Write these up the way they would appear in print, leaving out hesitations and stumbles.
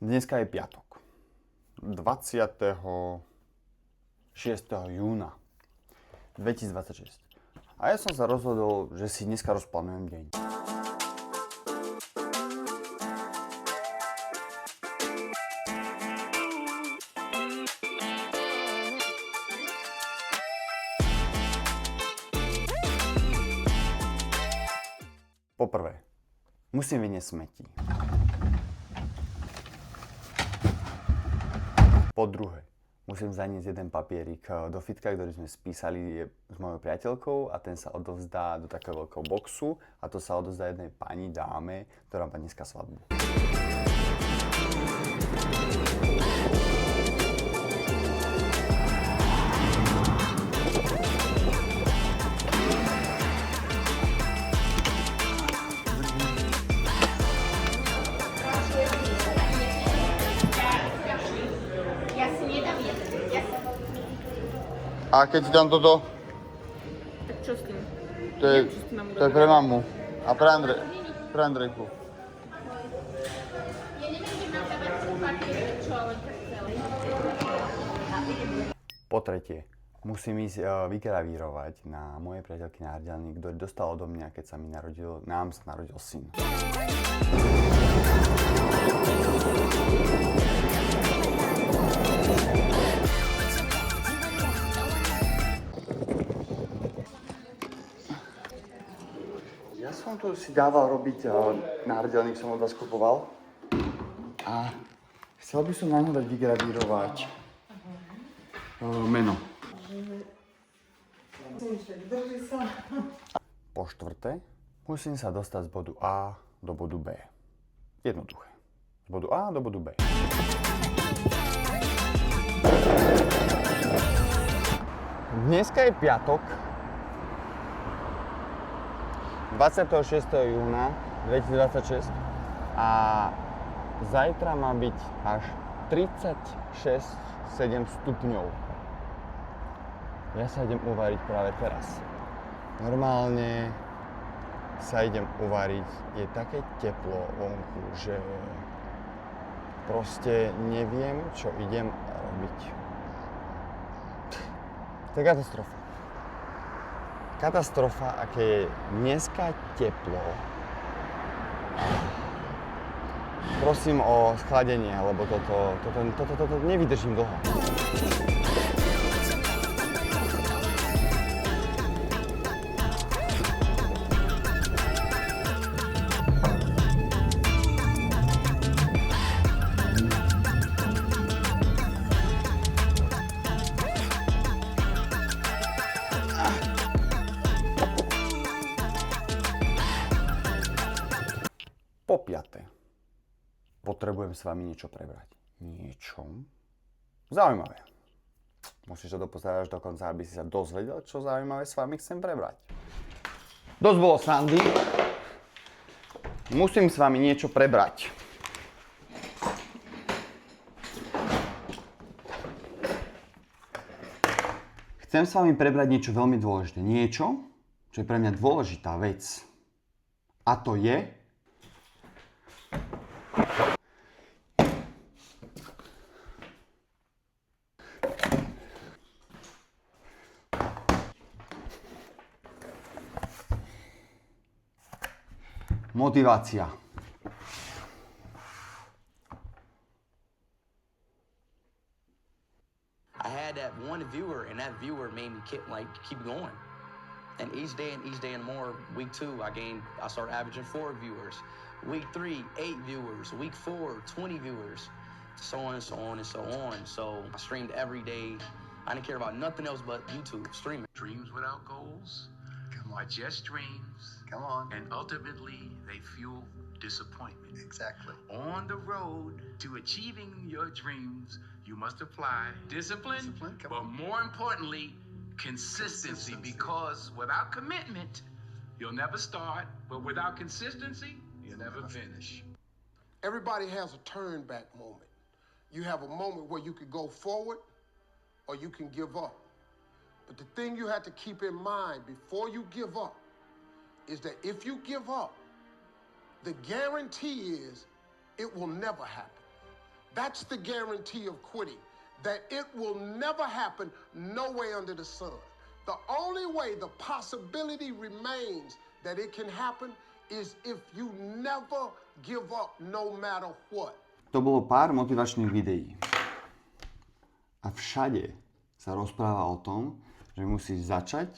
Dneska je piatok, 26. júna 2026. A ja som sa rozhodol, že si dneska rozplánujem deň. Poprvé, musím vyniesť smetí. Po druhé, musím zaniesť jeden papierik do fitka, ktorý sme spísali s mojou priateľkou a ten sa odovzdá do takého veľkého boxu a to sa odovzdá jednej pani, dáme, ktorá má dneska svadbu. A keď si dám toto? Tak čo s tým? To je pre mamu. A pre Andrejku. Ja neviem, že mám tam papier, čo ale tak celé. Po tretie, musím ísť vygravírovať na mojej priateľky náhrdelník, ktorý dostal odo mňa, keď nám sa narodil syn. Ja som tu si dával robiť, náhrdelník som od vás kupoval a chcel by som na ňo dať vygravírovať meno. Po štvrté, musím sa dostať z bodu A do bodu B. Jednoduché. Z bodu A do bodu B. Dneska je piatok, 26. júna 2026 a zajtra má byť až 36,7 stupňov. Ja sa idem uvariť práve teraz. Normálne sa idem uvariť, je také teplo vonku, že proste neviem, čo idem robiť. To je katastrofa. Katastrofa, aké je dneska teplo. Prosím o schladenie, lebo toto nevydržím dlho. Po piate, potrebujem s vami niečo prebrať. Niečo zaujímavé. Musíš to dopozerať až do konca, aby si sa dozvedel, čo zaujímavé s vami chcem prebrať. Dosť bolo srandy. Musím s vami niečo prebrať. Chcem s vami prebrať niečo veľmi dôležité. Niečo, čo je pre mňa dôležitá vec. A to je motivácia. I had that one viewer, and that viewer made me keep going. And each day and more, week 2, I started averaging 4 viewers. Week 3, 8 viewers. Week 4, 20 viewers. So on and so on and so on. So I streamed every day. I didn't care about nothing else but YouTube streaming. Dreams without goals are just dreams. Come on. And ultimately, they fuel disappointment. Exactly. On the road to achieving your dreams, you must apply discipline, but more importantly, consistency. Because without commitment, you'll never start, but without consistency, you'll never finish. Everybody has a turn back moment. You have a moment where you could go forward or you can give up. But the thing you have to keep in mind before you give up is that if you give up, the guarantee is it will never happen. That's the guarantee of quitting. That it will never happen no way under the sun. The only way the possibility remains that it can happen is if you never give up no matter what. To bolo pár motivačných videí. A všade sa rozpráva o tom, že musíš začať,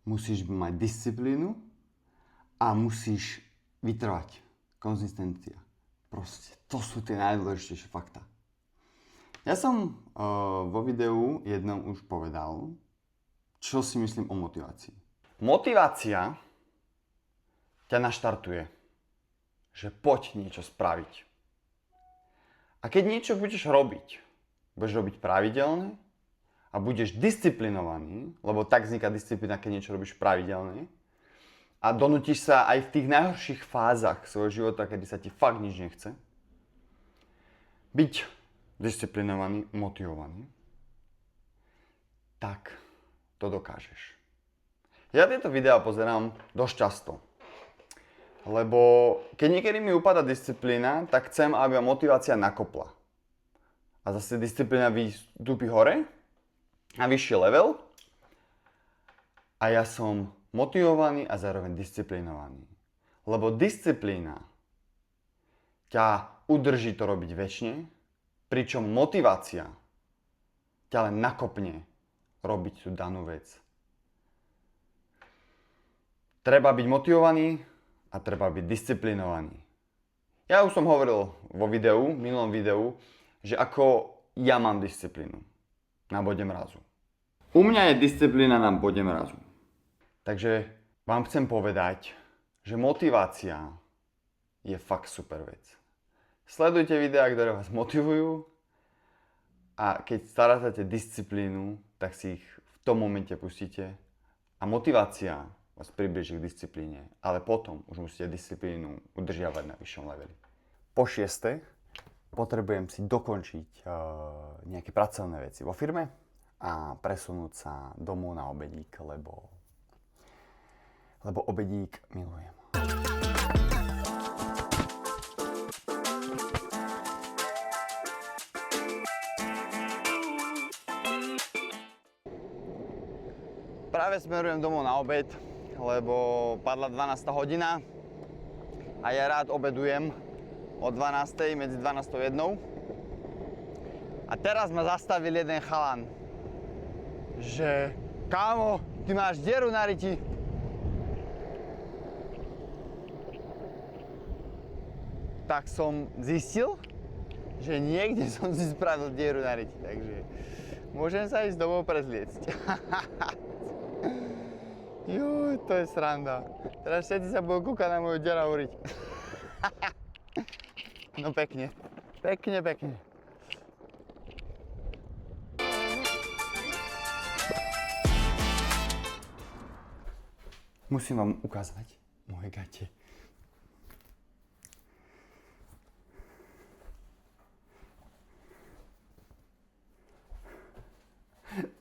musíš mať disciplínu a musíš vytrvať. Konzistencia. Proste, to sú tie najdôležitejšie fakta. Ja som vo videu jednom už povedal, čo si myslím o motivácii. Motivácia ťa naštartuje, že poď niečo spraviť. A keď niečo budeš robiť pravidelne a budeš disciplinovaný, lebo tak vzniká disciplína, keď niečo robíš pravidelne, a donútiš sa aj v tých najhorších fázach svojho života, kedy sa ti fakt nič nechce, byť disciplinovaný, motivovaný, tak to dokážeš. Ja tieto videá pozerám dosť často. Lebo keď niekedy mi upadá disciplína, tak chcem, aby motivácia nakopla. A zase disciplína vystúpi hore, na vyšší level. A ja som motivovaný a zároveň disciplinovaný. Lebo disciplína ťa udrží to robiť väčšine, pričom motivácia ťa len nakopne robiť tú danú vec. Treba byť motivovaný a treba byť disciplinovaný. Ja už som hovoril vo minulom videu, že ako ja mám disciplínu na bode mrazu. U mňa je disciplína na bode mrazu. Takže vám chcem povedať, že motivácia je fakt super vec. Sledujte videá, ktoré vás motivujú a keď strácate disciplínu, tak si ich v tom momente pustíte a motivácia vás približí k disciplíne, ale potom už musíte disciplínu udržiavať na vyššom leveli. Po šieste, potrebujem si dokončiť nejaké pracovné veci vo firme a presunúť sa domov na obedík, lebo obedík milujem. Práve smerujem domov na obed, lebo padla 12. hodina a ja rád obedujem o 12. medzi 12. a 1. A teraz ma zastavil jeden chalan, že kámo, ty máš dieru na riti. Tak som zistil, že niekde som si spravil dieru na riti, takže môžem sa ísť domov prezliecť. Juj, to je sranda. Teraz všetci sa budú kúkať na moju deravú riť. No pekne. Pekne. Musím vám ukázať moje gate.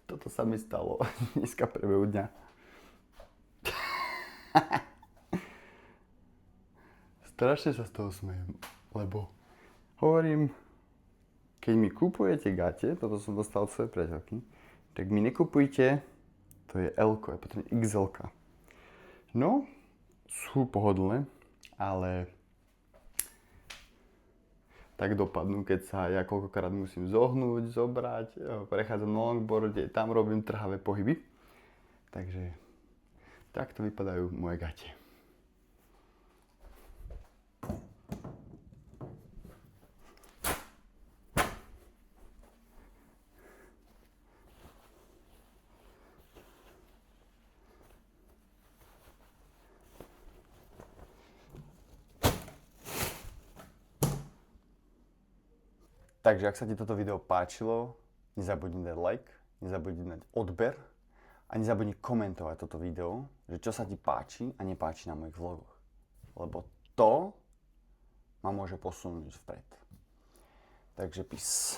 Toto sa mi stalo dneska priebehu dňa. Strašne sa z toho smejem, lebo hovorím, keď mi kupujete gate, toto som dostal od svojej priateľky, tak mi nekupujte, to je L-ko, je potom XL-ka. No, sú pohodlné, ale tak dopadnú, keď sa ja koľkokrát musím zohnúť, zobrať, prechádzam na longboarde, tam robím trhavé pohyby. Takže takto vypadajú moje gate. Takže ak sa ti toto video páčilo, nezabudni dať like, nezabudni dať odber a nezabudni komentovať toto video, že čo sa ti páči a nepáči na mojich vlogoch. Lebo to ma môže posunúť vpred. Takže peace.